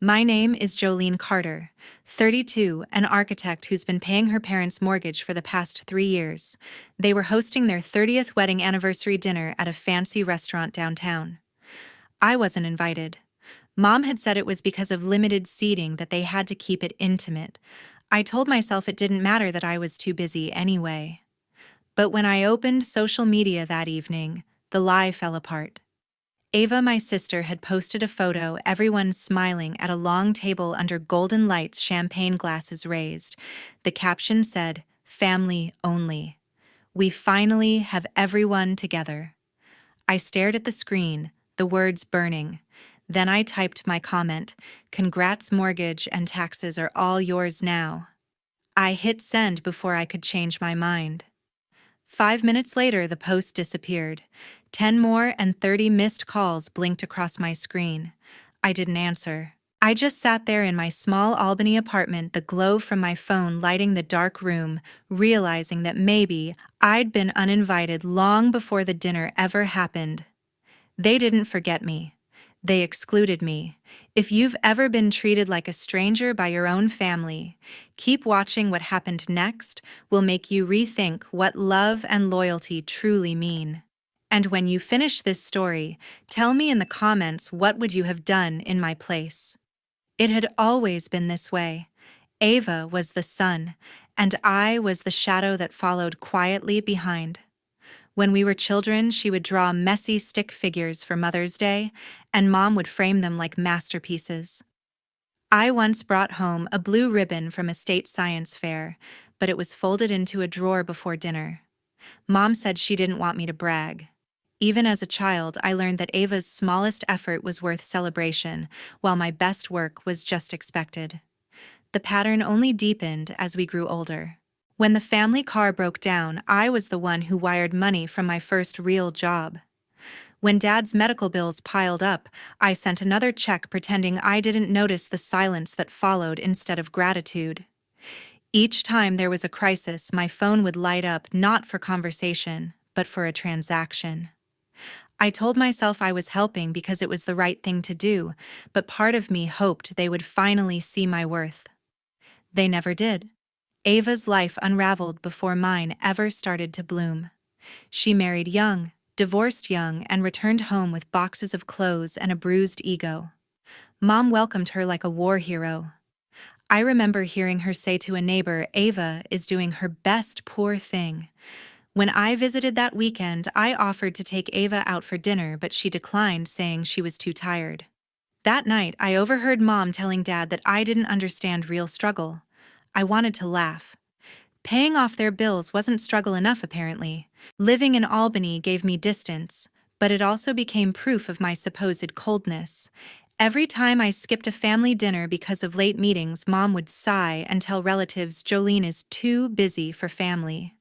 My name is Jolene Carter, 32, an architect who's been paying her parents' mortgage for the past 3 years. They were hosting their 30th wedding anniversary dinner at a fancy restaurant downtown. I wasn't invited. Mom had said it was because of limited seating that they had to keep it intimate. I told myself it didn't matter that I was too busy anyway. But when I opened social media that evening, the lie fell apart. Ava, my sister, had posted a photo, everyone smiling at a long table under golden lights, champagne glasses raised. The caption said, "Family only. We finally have everyone together." I stared at the screen, the words burning. Then I typed my comment, "Congrats, mortgage and taxes are all yours now." I hit send before I could change my mind. 5 minutes later, the post disappeared. 10 more and 30 missed calls blinked across my screen. I didn't answer. I just sat there in my small Albany apartment, the glow from my phone lighting the dark room, realizing that maybe I'd been uninvited long before the dinner ever happened. They didn't forget me. They excluded me. If you've ever been treated like a stranger by your own family, keep watching. What happened next will make you rethink what love and loyalty truly mean. And when you finish this story, tell me in the comments what would you have done in my place. It had always been this way. Ava was the sun, and I was the shadow that followed quietly behind. When we were children, she would draw messy stick figures for Mother's Day, and Mom would frame them like masterpieces. I once brought home a blue ribbon from a state science fair, but it was folded into a drawer before dinner. Mom said she didn't want me to brag. Even as a child, I learned that Ava's smallest effort was worth celebration, while my best work was just expected. The pattern only deepened as we grew older. When the family car broke down, I was the one who wired money from my first real job. When Dad's medical bills piled up, I sent another check pretending I didn't notice the silence that followed instead of gratitude. Each time there was a crisis, my phone would light up not for conversation, but for a transaction. I told myself I was helping because it was the right thing to do, but part of me hoped they would finally see my worth. They never did. Ava's life unraveled before mine ever started to bloom. She married young, divorced young, and returned home with boxes of clothes and a bruised ego. Mom welcomed her like a war hero. I remember hearing her say to a neighbor, "Ava is doing her best, poor thing." When I visited that weekend, I offered to take Ava out for dinner, but she declined, saying she was too tired. That night, I overheard Mom telling Dad that I didn't understand real struggle. I wanted to laugh. Paying off their bills wasn't struggle enough, apparently. Living in Albany gave me distance, but it also became proof of my supposed coldness. Every time I skipped a family dinner because of late meetings, Mom would sigh and tell relatives Jolene is too busy for family.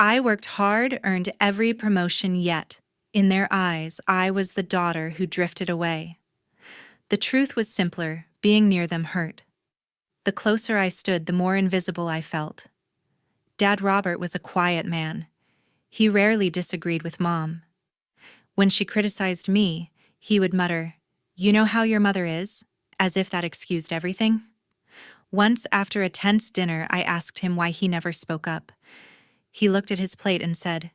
I worked hard, earned every promotion yet. In their eyes, I was the daughter who drifted away. The truth was simpler, being near them hurt. The closer I stood, the more invisible I felt. Dad Robert was a quiet man. He rarely disagreed with Mom. When she criticized me, he would mutter, "You know how your mother is," as if that excused everything. Once, after a tense dinner, I asked him why he never spoke up. He looked at his plate and said,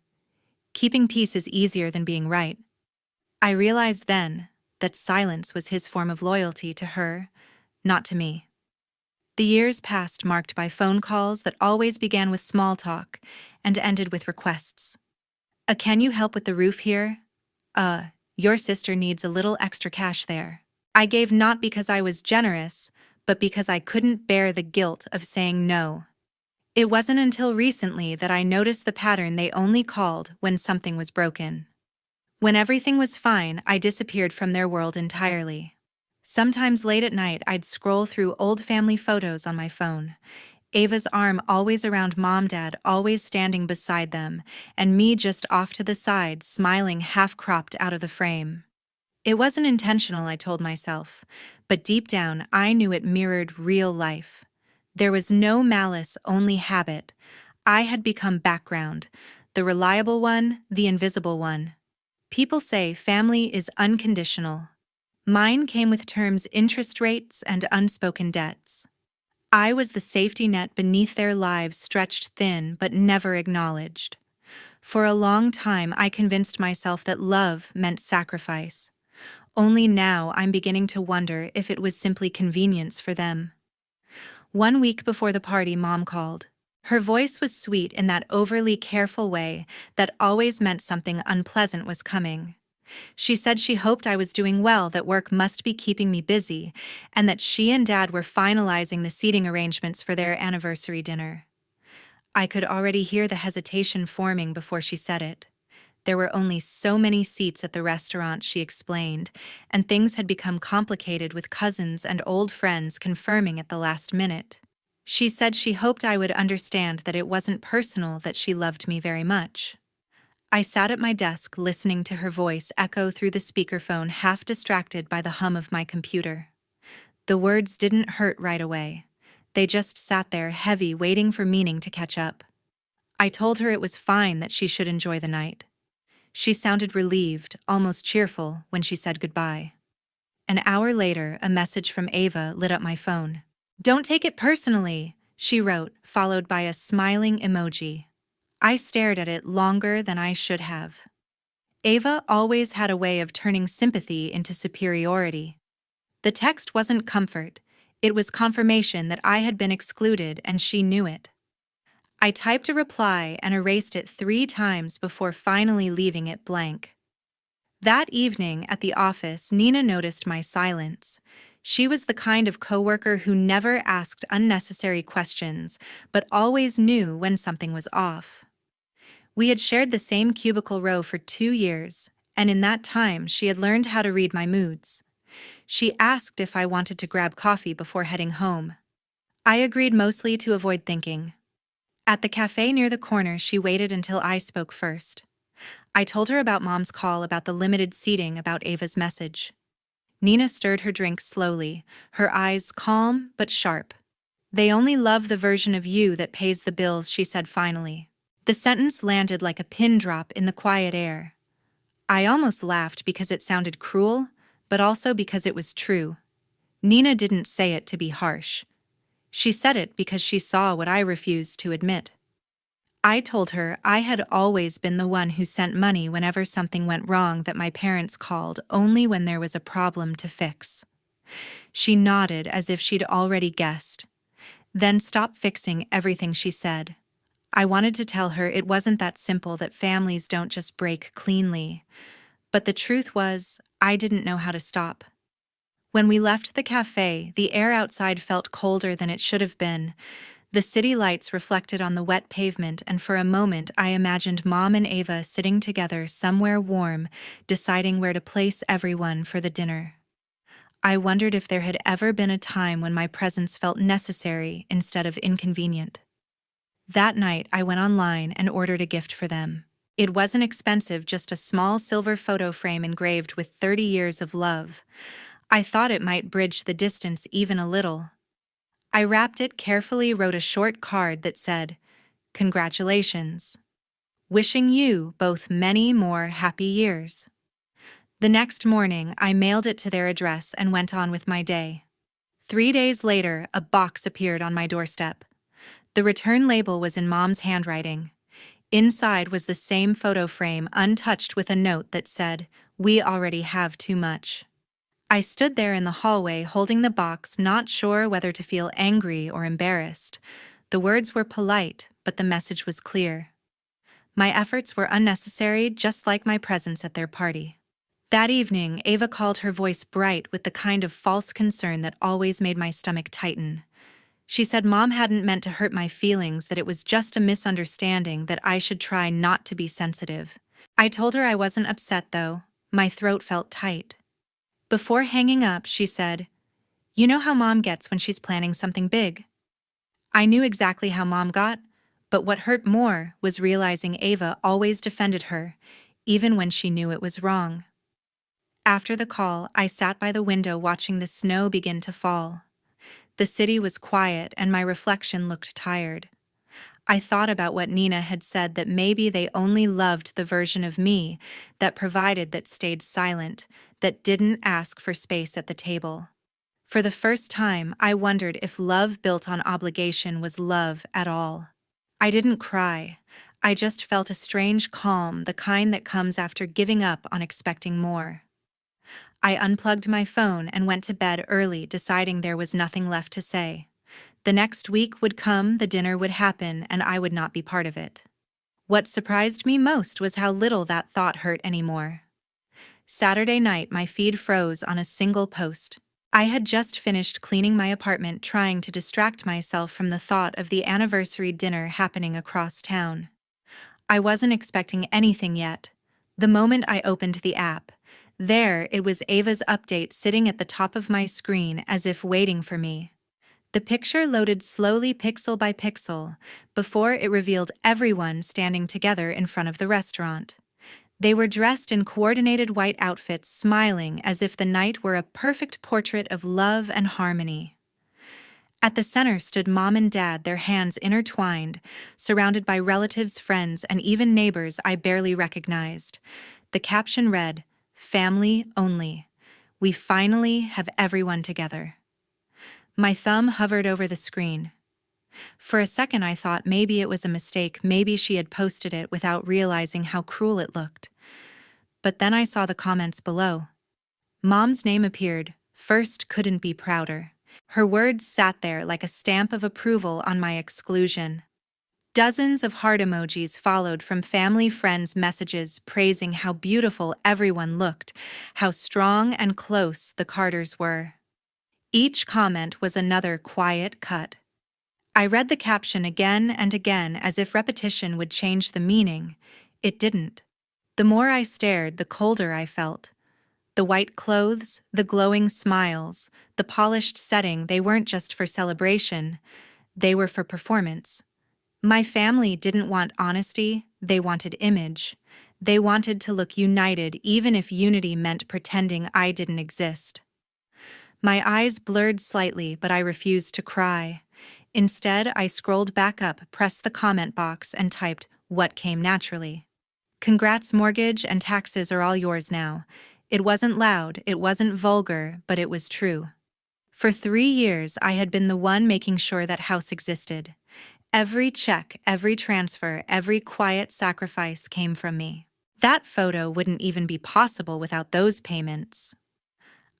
"Keeping peace is easier than being right." I realized then that silence was his form of loyalty to her, not to me. The years passed, marked by phone calls that always began with small talk and ended with requests. Can you help with the roof here? Your sister needs a little extra cash there." I gave not because I was generous, but because I couldn't bear the guilt of saying no. It wasn't until recently that I noticed the pattern. They only called when something was broken. When everything was fine, I disappeared from their world entirely. Sometimes late at night, I'd scroll through old family photos on my phone. Ava's arm always around Mom, Dad always standing beside them, and me just off to the side, smiling half-cropped out of the frame. It wasn't intentional, I told myself, but deep down I knew it mirrored real life. There was no malice, only habit. I had become background, the reliable one, the invisible one. People say family is unconditional. Mine came with terms, interest rates, and unspoken debts. I was the safety net beneath their lives, stretched thin but never acknowledged. For a long time, I convinced myself that love meant sacrifice. Only now I'm beginning to wonder if it was simply convenience for them. 1 week before the party, Mom called. Her voice was sweet in that overly careful way that always meant something unpleasant was coming. She said she hoped I was doing well, that work must be keeping me busy, and that she and Dad were finalizing the seating arrangements for their anniversary dinner. I could already hear the hesitation forming before she said it. There were only so many seats at the restaurant, she explained, and things had become complicated with cousins and old friends confirming at the last minute. She said she hoped I would understand that it wasn't personal, that she loved me very much. I sat at my desk listening to her voice echo through the speakerphone, half distracted by the hum of my computer. The words didn't hurt right away. They just sat there heavy, waiting for meaning to catch up. I told her it was fine, that she should enjoy the night. She sounded relieved, almost cheerful, when she said goodbye. An hour later, a message from Ava lit up my phone. "Don't take it personally," she wrote, followed by a smiling emoji. I stared at it longer than I should have. Ava always had a way of turning sympathy into superiority. The text wasn't comfort, it was confirmation that I had been excluded, and she knew it. I typed a reply and erased it 3 times before finally leaving it blank. That evening at the office, Nina noticed my silence. She was the kind of coworker who never asked unnecessary questions, but always knew when something was off. We had shared the same cubicle row for 2 years, and in that time she had learned how to read my moods. She asked if I wanted to grab coffee before heading home. I agreed, mostly to avoid thinking. At the cafe near the corner, she waited until I spoke first. I told her about Mom's call, about the limited seating, about Ava's message. Nina stirred her drink slowly, her eyes calm but sharp. "They only love the version of you that pays the bills," she said finally. The sentence landed like a pin drop in the quiet air. I almost laughed because it sounded cruel, but also because it was true. Nina didn't say it to be harsh. She said it because she saw what I refused to admit. I told her I had always been the one who sent money whenever something went wrong, that my parents called only when there was a problem to fix. She nodded as if she'd already guessed, then stopped fixing everything, she said. I wanted to tell her it wasn't that simple, that families don't just break cleanly. But the truth was, I didn't know how to stop. When we left the cafe, the air outside felt colder than it should have been. The city lights reflected on the wet pavement, and for a moment I imagined Mom and Ava sitting together somewhere warm, deciding where to place everyone for the dinner. I wondered if there had ever been a time when my presence felt necessary instead of inconvenient. That night, I went online and ordered a gift for them. It wasn't expensive, just a small silver photo frame engraved with 30 years of love. I thought it might bridge the distance even a little. I wrapped it carefully, wrote a short card that said, "Congratulations. Wishing you both many more happy years." The next morning, I mailed it to their address and went on with my day. 3 days later, a box appeared on my doorstep. The return label was in Mom's handwriting. Inside was the same photo frame, untouched, with a note that said, "We already have too much." I stood there in the hallway holding the box, not sure whether to feel angry or embarrassed. The words were polite, but the message was clear. My efforts were unnecessary, just like my presence at their party. That evening, Ava called, her voice bright with the kind of false concern that always made my stomach tighten. She said Mom hadn't meant to hurt my feelings, that it was just a misunderstanding, that I should try not to be sensitive. I told her I wasn't upset, though. My throat felt tight. Before hanging up, she said, "You know how Mom gets when she's planning something big." I knew exactly how Mom got, but what hurt more was realizing Ava always defended her, even when she knew it was wrong. After the call, I sat by the window watching the snow begin to fall. The city was quiet and my reflection looked tired. I thought about what Nina had said, that maybe they only loved the version of me that provided, that stayed silent, that didn't ask for space at the table. For the first time, I wondered if love built on obligation was love at all. I didn't cry. I just felt a strange calm, the kind that comes after giving up on expecting more. I unplugged my phone and went to bed early, deciding there was nothing left to say. The next week would come, the dinner would happen, and I would not be part of it. What surprised me most was how little that thought hurt anymore. Saturday night, my feed froze on a single post. I had just finished cleaning my apartment, trying to distract myself from the thought of the anniversary dinner happening across town. I wasn't expecting anything yet. The moment I opened the app, there it was, Ava's update sitting at the top of my screen as if waiting for me. The picture loaded slowly, pixel by pixel, before it revealed everyone standing together in front of the restaurant. They were dressed in coordinated white outfits, smiling as if the night were a perfect portrait of love and harmony. At the center stood Mom and Dad, their hands intertwined, surrounded by relatives, friends, and even neighbors I barely recognized. The caption read, "Family only. We finally have everyone together." My thumb hovered over the screen. For a second I thought maybe it was a mistake, maybe she had posted it without realizing how cruel it looked. But then I saw the comments below. Mom's name appeared, first couldn't be prouder. Her words sat there like a stamp of approval on my exclusion. Dozens of heart emojis followed from family friends, messages praising how beautiful everyone looked, how strong and close the Carters were. Each comment was another quiet cut. I read the caption again and again as if repetition would change the meaning. It didn't. The more I stared, the colder I felt. The white clothes, the glowing smiles, the polished setting, they weren't just for celebration, they were for performance. My family didn't want honesty, they wanted image. They wanted to look united, even if unity meant pretending I didn't exist. My eyes blurred slightly, but I refused to cry. Instead, I scrolled back up, pressed the comment box, and typed what came naturally. "Congrats, mortgage and taxes are all yours now." It wasn't loud, it wasn't vulgar, but it was true. For 3 years, I had been the one making sure that house existed. Every check, every transfer, every quiet sacrifice came from me. That photo wouldn't even be possible without those payments.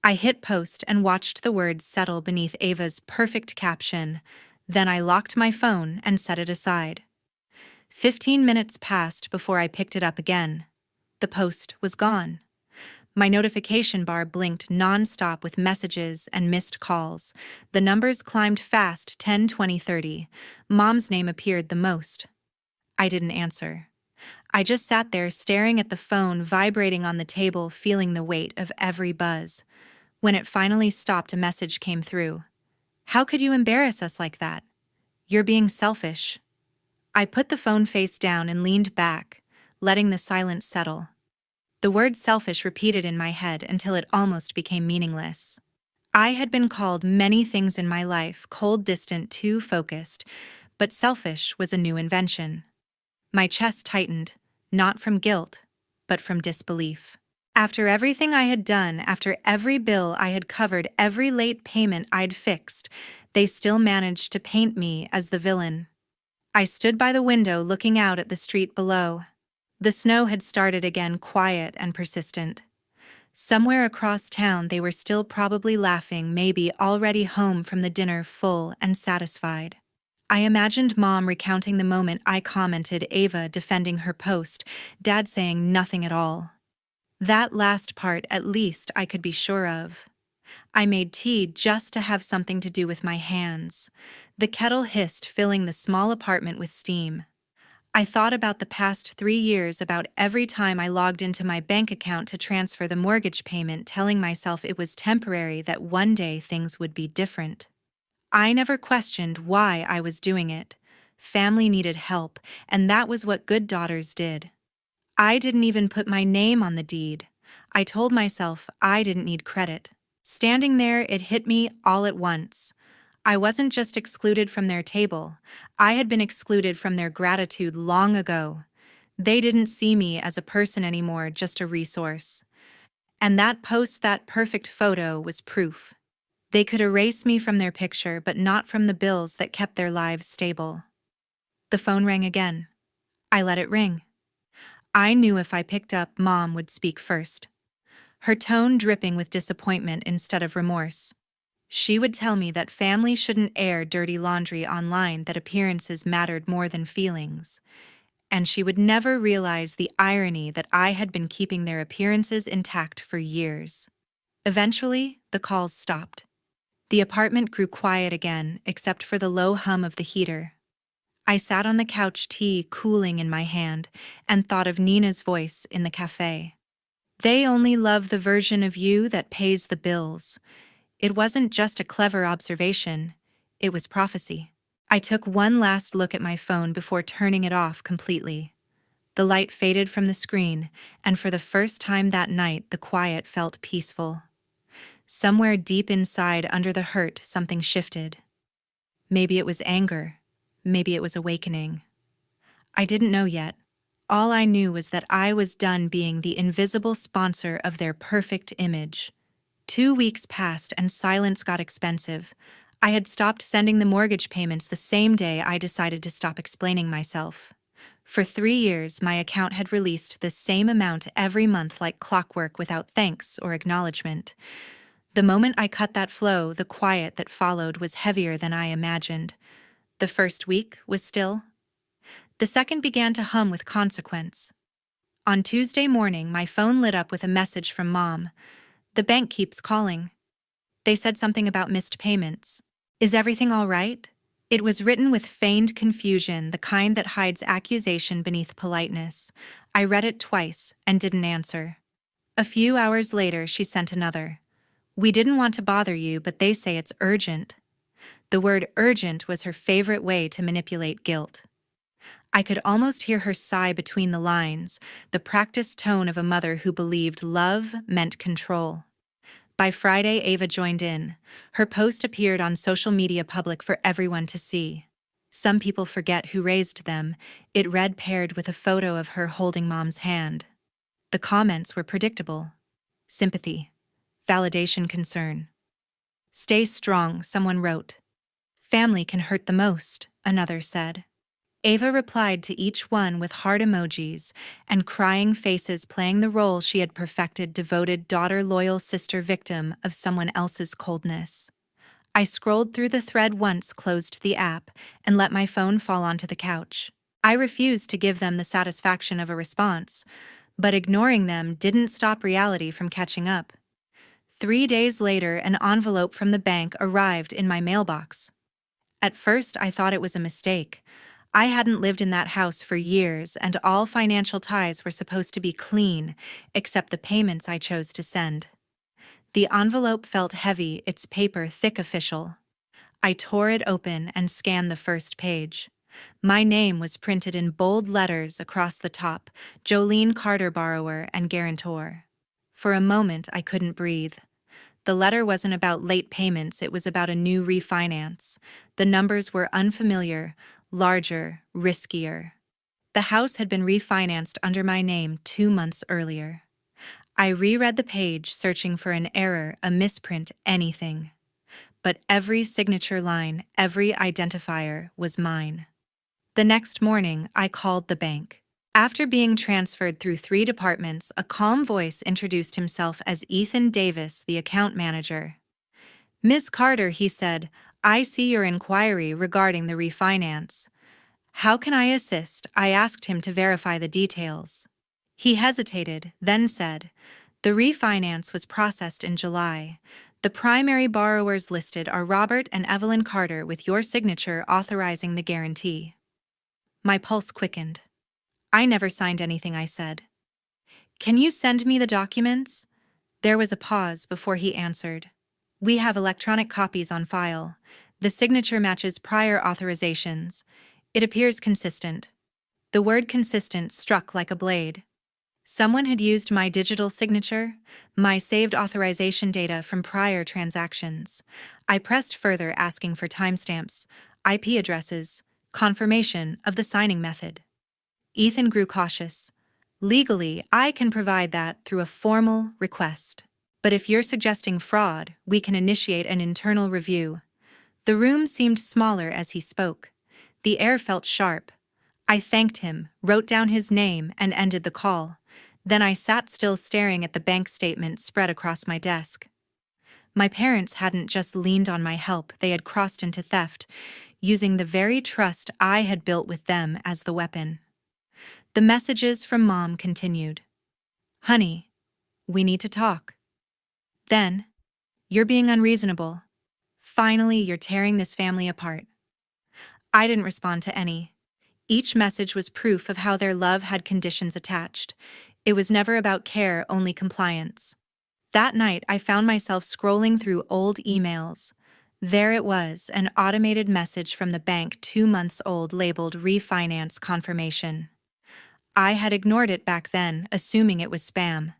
I hit post and watched the words settle beneath Ava's perfect caption. Then I locked my phone and set it aside. 15 minutes passed before I picked it up again. The post was gone. My notification bar blinked non-stop with messages and missed calls. The numbers climbed fast, 10, 20, 30. Mom's name appeared the most. I didn't answer. I just sat there staring at the phone vibrating on the table, feeling the weight of every buzz. When it finally stopped, a message came through. "How could you embarrass us like that? You're being selfish." I put the phone face down and leaned back, letting the silence settle. The word selfish repeated in my head until it almost became meaningless. I had been called many things in my life, cold, distant, too focused, but selfish was a new invention. My chest tightened, not from guilt, but from disbelief. After everything I had done, after every bill I had covered, every late payment I'd fixed, they still managed to paint me as the villain. I stood by the window looking out at the street below. The snow had started again, quiet and persistent. Somewhere across town they were still probably laughing, maybe already home from the dinner, full and satisfied. I imagined Mom recounting the moment I commented, Ava defending her post, Dad saying nothing at all. That last part, at least, I could be sure of. I made tea just to have something to do with my hands. The kettle hissed, filling the small apartment with steam. I thought about the past 3 years, about every time I logged into my bank account to transfer the mortgage payment, telling myself it was temporary, that one day things would be different. I never questioned why I was doing it. Family needed help, and that was what good daughters did. I didn't even put my name on the deed. I told myself I didn't need credit. Standing there, it hit me all at once. I wasn't just excluded from their table, I had been excluded from their gratitude long ago. They didn't see me as a person anymore, just a resource. And that post, that perfect photo, was proof. They could erase me from their picture, but not from the bills that kept their lives stable. The phone rang again. I let it ring. I knew if I picked up, Mom would speak first. Her tone dripping with disappointment instead of remorse. She would tell me that family shouldn't air dirty laundry online, that appearances mattered more than feelings. And she would never realize the irony that I had been keeping their appearances intact for years. Eventually, the calls stopped. The apartment grew quiet again, except for the low hum of the heater. I sat on the couch, tea cooling in my hand, and thought of Nina's voice in the cafe. They only love the version of you that pays the bills. It wasn't just a clever observation, it was prophecy. I took one last look at my phone before turning it off completely. The light faded from the screen, and for the first time that night, the quiet felt peaceful. Somewhere deep inside, under the hurt, something shifted. Maybe it was anger. Maybe it was awakening. I didn't know yet. All I knew was that I was done being the invisible sponsor of their perfect image. 2 weeks passed and silence got expensive. I had stopped sending the mortgage payments the same day I decided to stop explaining myself. For 3 years, my account had released the same amount every month like clockwork without thanks or acknowledgement. The moment I cut that flow, the quiet that followed was heavier than I imagined. The first week was still. The second began to hum with consequence. On Tuesday morning, my phone lit up with a message from Mom. The bank keeps calling. They said something about missed payments. Is everything all right? It was written with feigned confusion, the kind that hides accusation beneath politeness. I read it twice and didn't answer. A few hours later, she sent another. We didn't want to bother you, but they say it's urgent. The word urgent was her favorite way to manipulate guilt. I could almost hear her sigh between the lines, the practiced tone of a mother who believed love meant control. By Friday, Ava joined in. Her post appeared on social media, public for everyone to see. Some people forget who raised them. It read, paired with a photo of her holding Mom's hand. The comments were predictable. Sympathy. Validation, concern. Stay strong, someone wrote. Family can hurt the most, another said. Ava replied to each one with heart emojis and crying faces, playing the role she had perfected, devoted daughter, loyal sister, victim of someone else's coldness. I scrolled through the thread once, closed the app, and let my phone fall onto the couch. I refused to give them the satisfaction of a response, but ignoring them didn't stop reality from catching up. 3 days later, an envelope from the bank arrived in my mailbox. At first, I thought it was a mistake. I hadn't lived in that house for years, and all financial ties were supposed to be clean, except the payments I chose to send. The envelope felt heavy, its paper thick, official. I tore it open and scanned the first page. My name was printed in bold letters across the top: Jolene Carter, borrower and guarantor. For a moment, I couldn't breathe. The letter wasn't about late payments, it was about a new refinance. The numbers were unfamiliar, larger, riskier. The house had been refinanced under my name 2 months earlier. I reread the page, searching for an error, a misprint, anything. But every signature line, every identifier was mine. The next morning, I called the bank. After being transferred through 3 departments, a calm voice introduced himself as Ethan Davis, the account manager. Ms. Carter, he said, I see your inquiry regarding the refinance. How can I assist? I asked him to verify the details. He hesitated, then said, the refinance was processed in July. The primary borrowers listed are Robert and Evelyn Carter, with your signature authorizing the guarantee. My pulse quickened. I never signed anything, I said. Can you send me the documents? There was a pause before he answered. We have electronic copies on file. The signature matches prior authorizations. It appears consistent. The word consistent struck like a blade. Someone had used my digital signature, my saved authorization data from prior transactions. I pressed further, asking for timestamps, IP addresses, confirmation of the signing method. Ethan grew cautious. Legally, I can provide that through a formal request. But if you're suggesting fraud, we can initiate an internal review. The room seemed smaller as he spoke. The air felt sharp. I thanked him, wrote down his name, and ended the call. Then I sat still, staring at the bank statement spread across my desk. My parents hadn't just leaned on my help, they had crossed into theft, using the very trust I had built with them as the weapon. The messages from Mom continued. "Honey, we need to talk." Then, "You're being unreasonable. Finally, you're tearing this family apart." I didn't respond to any. Each message was proof of how their love had conditions attached. It was never about care, only compliance. That night, I found myself scrolling through old emails. There it was, an automated message from the bank 2 months old labeled refinance confirmation. I had ignored it back then, assuming it was spam.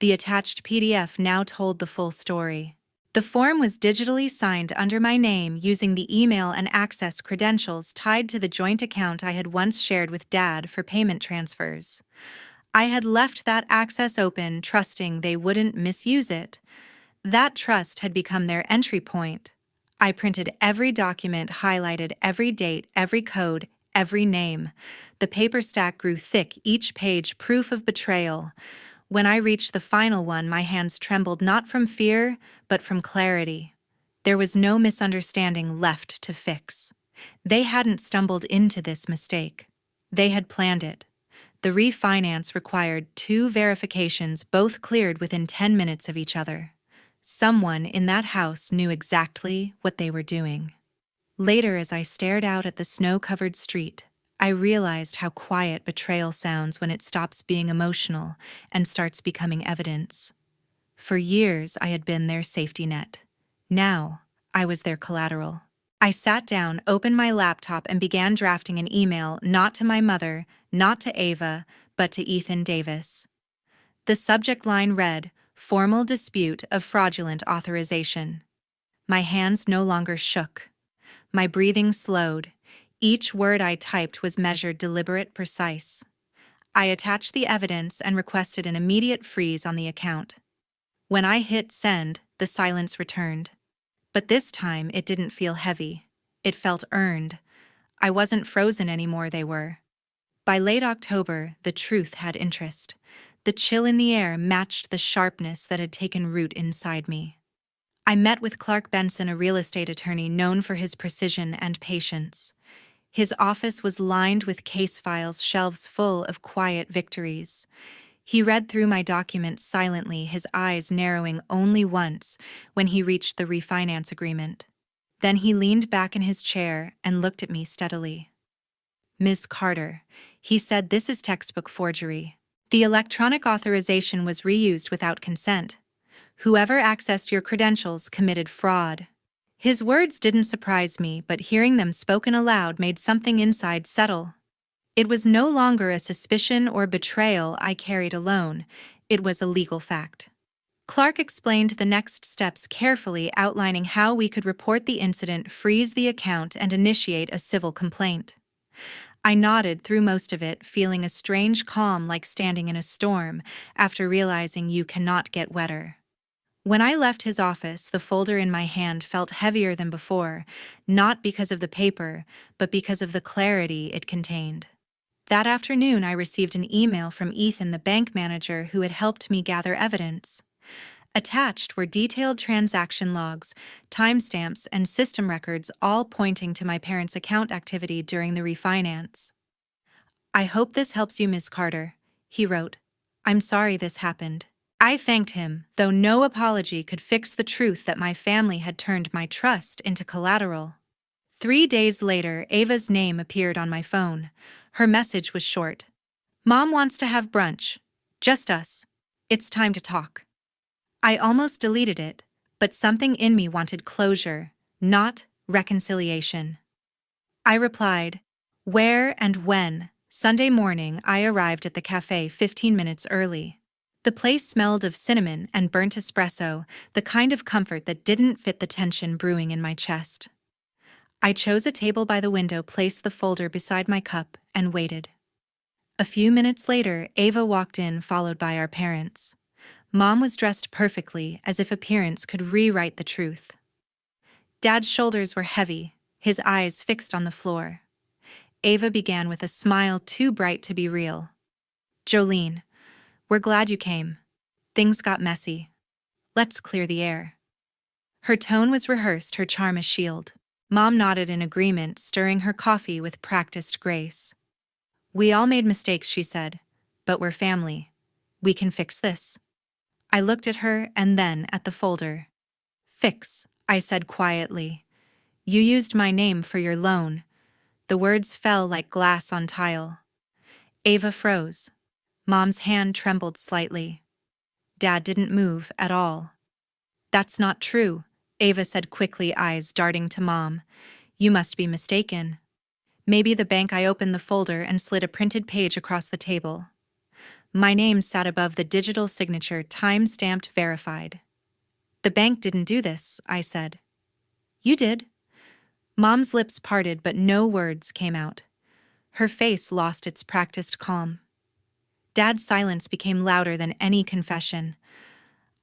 The attached PDF now told the full story. The form was digitally signed under my name using the email and access credentials tied to the joint account I had once shared with Dad for payment transfers. I had left that access open, trusting they wouldn't misuse it. That trust had become their entry point. I printed every document, highlighted every date, every code, every name. The paper stack grew thick, each page proof of betrayal. When I reached the final one, my hands trembled, not from fear, but from clarity. There was no misunderstanding left to fix. They hadn't stumbled into this mistake. They had planned it. The refinance required 2 verifications, both cleared within 10 minutes of each other. Someone in that house knew exactly what they were doing. Later, as I stared out at the snow-covered street, I realized how quiet betrayal sounds when it stops being emotional and starts becoming evidence. For years, I had been their safety net. Now, I was their collateral. I sat down, opened my laptop, and began drafting an email, not to my mother, not to Ava, but to Ethan Davis. The subject line read, "Formal dispute of fraudulent authorization." My hands no longer shook. My breathing slowed. Each word I typed was measured, deliberate, precise. I attached the evidence and requested an immediate freeze on the account. When I hit send, the silence returned. But this time, it didn't feel heavy. It felt earned. I wasn't frozen anymore, they were. By late October, the truth had interest. The chill in the air matched the sharpness that had taken root inside me. I met with Clark Benson, a real estate attorney known for his precision and patience. His office was lined with case files, shelves full of quiet victories. He read through my documents silently, his eyes narrowing only once when he reached the refinance agreement. Then he leaned back in his chair and looked at me steadily. "Ms. Carter," he said, "this is textbook forgery. The electronic authorization was reused without consent. Whoever accessed your credentials committed fraud." His words didn't surprise me, but hearing them spoken aloud made something inside settle. It was no longer a suspicion or betrayal I carried alone. It was a legal fact. Clark explained the next steps carefully, outlining how we could report the incident, freeze the account, and initiate a civil complaint. I nodded through most of it, feeling a strange calm, like standing in a storm after realizing you cannot get wetter. When I left his office, the folder in my hand felt heavier than before, not because of the paper, but because of the clarity it contained. That afternoon, I received an email from Ethan, the bank manager who had helped me gather evidence. Attached were detailed transaction logs, timestamps, and system records, all pointing to my parents' account activity during the refinance. "I hope this helps you, Ms. Carter," he wrote. "I'm sorry this happened." I thanked him, though no apology could fix the truth that my family had turned my trust into collateral. 3 days later, Ava's name appeared on my phone. Her message was short. "Mom wants to have brunch. Just us. It's time to talk." I almost deleted it, but something in me wanted closure, not reconciliation. I replied, "Where and when?" Sunday morning, I arrived at the cafe 15 minutes early. The place smelled of cinnamon and burnt espresso, the kind of comfort that didn't fit the tension brewing in my chest. I chose a table by the window, placed the folder beside my cup, and waited. A few minutes later, Ava walked in, followed by our parents. Mom was dressed perfectly, as if appearance could rewrite the truth. Dad's shoulders were heavy, his eyes fixed on the floor. Ava began with a smile too bright to be real. "Jolene, we're glad you came. Things got messy. Let's clear the air." Her tone was rehearsed, her charm a shield. Mom nodded in agreement, stirring her coffee with practiced grace. "We all made mistakes," she said, "but we're family. We can fix this." I looked at her and then at the folder. "Fix," I said quietly. "You used my name for your loan." The words fell like glass on tile. Ava froze. Mom's hand trembled slightly. Dad didn't move at all. "That's not true," Ava said quickly, eyes darting to Mom. "You must be mistaken." Maybe the bank. I opened the folder and slid a printed page across the table. My name sat above the digital signature, time-stamped, verified. "The bank didn't do this," I said. "You did." Mom's lips parted, but no words came out. Her face lost its practiced calm. Dad's silence became louder than any confession.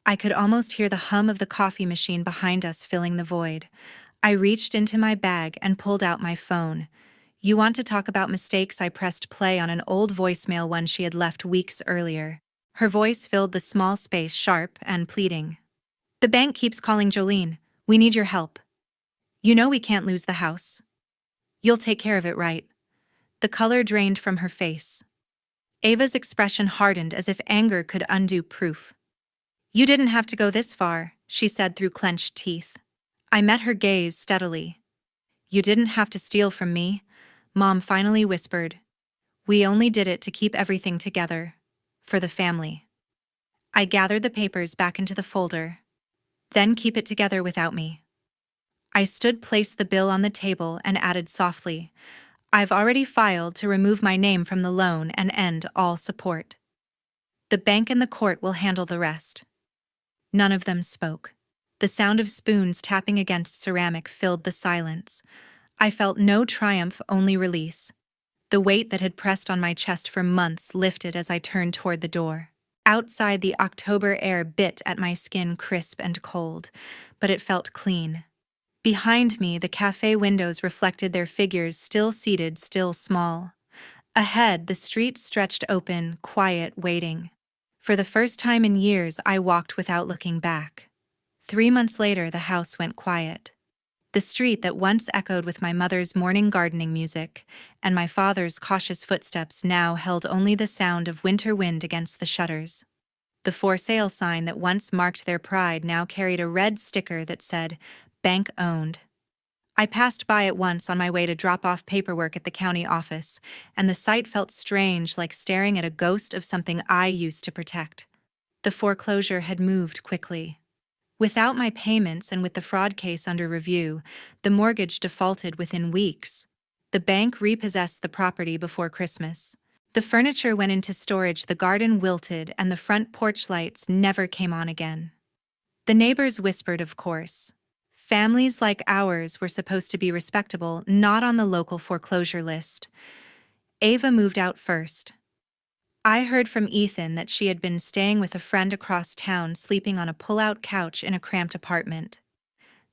I could almost hear the hum of the coffee machine behind us filling the void. I reached into my bag and pulled out my phone. "You want to talk about mistakes?" I pressed play on an old voicemail, one she had left weeks earlier. Her voice filled the small space, sharp and pleading. "The bank keeps calling, Jolene. We need your help. You know we can't lose the house. You'll take care of it, right?" The color drained from her face. Ava's expression hardened as if anger could undo proof. "You didn't have to go this far," she said through clenched teeth. I met her gaze steadily. "You didn't have to steal from me," Mom finally whispered. "We only did it to keep everything together. For the family." I gathered the papers back into the folder. "Then keep it together without me." I stood, placed the bill on the table, and added softly, "I've already filed to remove my name from the loan and end all support. The bank and the court will handle the rest." None of them spoke. The sound of spoons tapping against ceramic filled the silence. I felt no triumph, only release. The weight that had pressed on my chest for months lifted as I turned toward the door. Outside, the October air bit at my skin, crisp and cold, but it felt clean. Behind me, the cafe windows reflected their figures, still seated, still small. Ahead, the street stretched open, quiet, waiting. For the first time in years, I walked without looking back. 3 months later, the house went quiet. The street that once echoed with my mother's morning gardening music and my father's cautious footsteps now held only the sound of winter wind against the shutters. The for sale sign that once marked their pride now carried a red sticker that said, "Bank owned." I passed by it once on my way to drop off paperwork at the county office, and the sight felt strange, like staring at a ghost of something I used to protect. The foreclosure had moved quickly. Without my payments and with the fraud case under review, the mortgage defaulted within weeks. The bank repossessed the property before Christmas. The furniture went into storage, the garden wilted, and the front porch lights never came on again. The neighbors whispered, of course. Families like ours were supposed to be respectable, not on the local foreclosure list. Ava moved out first. I heard from Ethan that she had been staying with a friend across town, sleeping on a pull-out couch in a cramped apartment.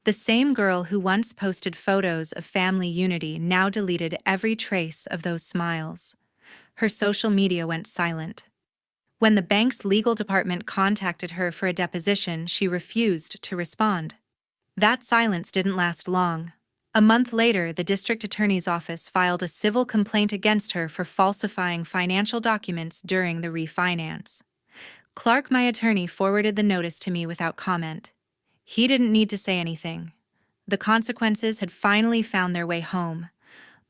The same girl who once posted photos of family unity now deleted every trace of those smiles. Her social media went silent. When the bank's legal department contacted her for a deposition, she refused to respond. That silence didn't last long. A month later, the district attorney's office filed a civil complaint against her for falsifying financial documents during the refinance. Clark, my attorney, forwarded the notice to me without comment. He didn't need to say anything. The consequences had finally found their way home.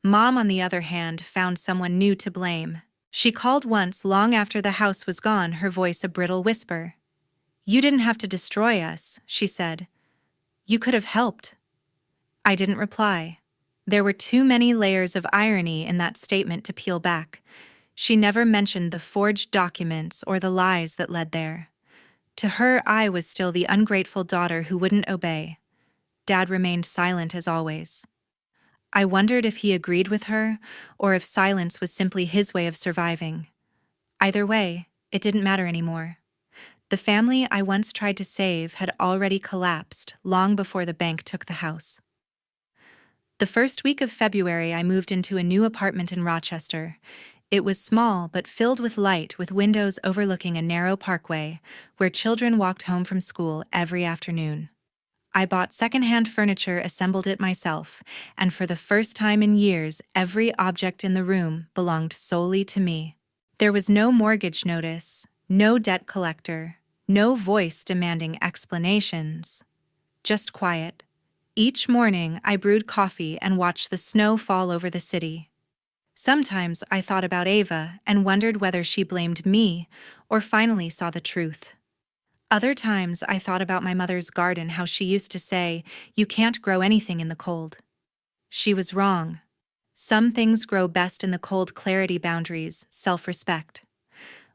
Mom, on the other hand, found someone new to blame. She called once, long after the house was gone, her voice a brittle whisper. "You didn't have to destroy us," she said. "You could have helped." I didn't reply. There were too many layers of irony in that statement to peel back. She never mentioned the forged documents or the lies that led there. To her, I was still the ungrateful daughter who wouldn't obey. Dad remained silent as always. I wondered if he agreed with her, or if silence was simply his way of surviving. Either way, it didn't matter anymore. The family I once tried to save had already collapsed long before the bank took the house. The first week of February, I moved into a new apartment in Rochester. It was small but filled with light, with windows overlooking a narrow parkway where children walked home from school every afternoon. I bought secondhand furniture, assembled it myself, and for the first time in years, every object in the room belonged solely to me. There was no mortgage notice, no debt collector, no voice demanding explanations. Just quiet. Each morning, I brewed coffee and watched the snow fall over the city. Sometimes I thought about Ava and wondered whether she blamed me or finally saw the truth. Other times I thought about my mother's garden, how she used to say, "You can't grow anything in the cold." She was wrong. Some things grow best in the cold. Clarity, boundaries, self-respect.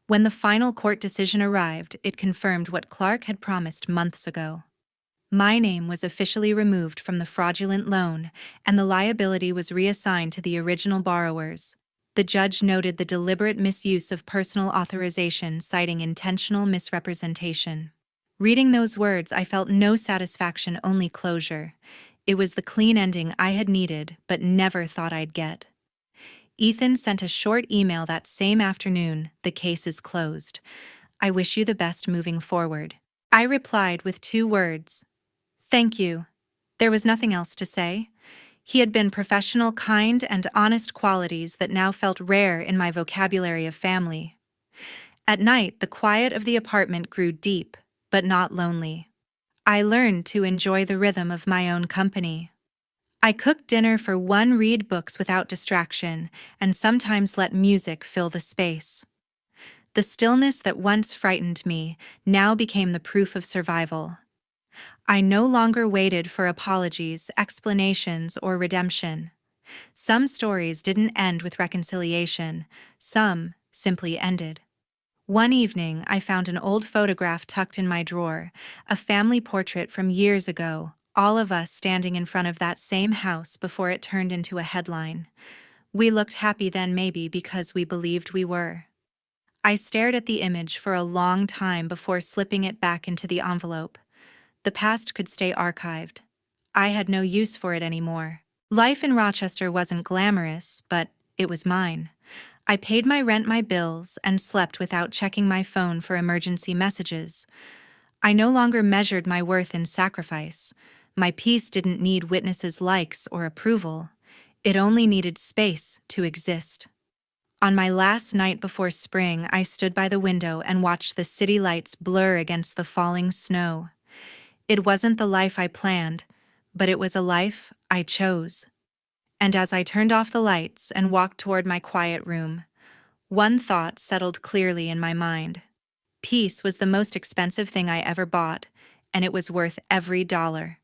When the final court decision arrived, it confirmed what Clark had promised months ago. My name was officially removed from the fraudulent loan, and the liability was reassigned to the original borrowers. The judge noted the deliberate misuse of personal authorization, citing intentional misrepresentation. Reading those words, I felt no satisfaction, only closure. It was the clean ending I had needed, but never thought I'd get. Ethan sent a short email that same afternoon: "The case is closed. I wish you the best moving forward." I replied with 2 words: "Thank you." There was nothing else to say. He had been professional, kind, and honest, qualities that now felt rare in my vocabulary of family. At night, the quiet of the apartment grew deep, but not lonely. I learned to enjoy the rhythm of my own company. I cooked dinner for one, read books without distraction, and sometimes let music fill the space. The stillness that once frightened me now became the proof of survival. I no longer waited for apologies, explanations, or redemption. Some stories didn't end with reconciliation, some simply ended. One evening, I found an old photograph tucked in my drawer, a family portrait from years ago, all of us standing in front of that same house before it turned into a headline. We looked happy then, maybe because we believed we were. I stared at the image for a long time before slipping it back into the envelope. The past could stay archived. I had no use for it anymore. Life in Rochester wasn't glamorous, but it was mine. I paid my rent, my bills, and slept without checking my phone for emergency messages. I no longer measured my worth in sacrifice. My peace didn't need witnesses' likes or approval. It only needed space to exist. On my last night before spring, I stood by the window and watched the city lights blur against the falling snow. It wasn't the life I planned, but it was a life I chose. And as I turned off the lights and walked toward my quiet room, one thought settled clearly in my mind. Peace was the most expensive thing I ever bought, and it was worth every dollar.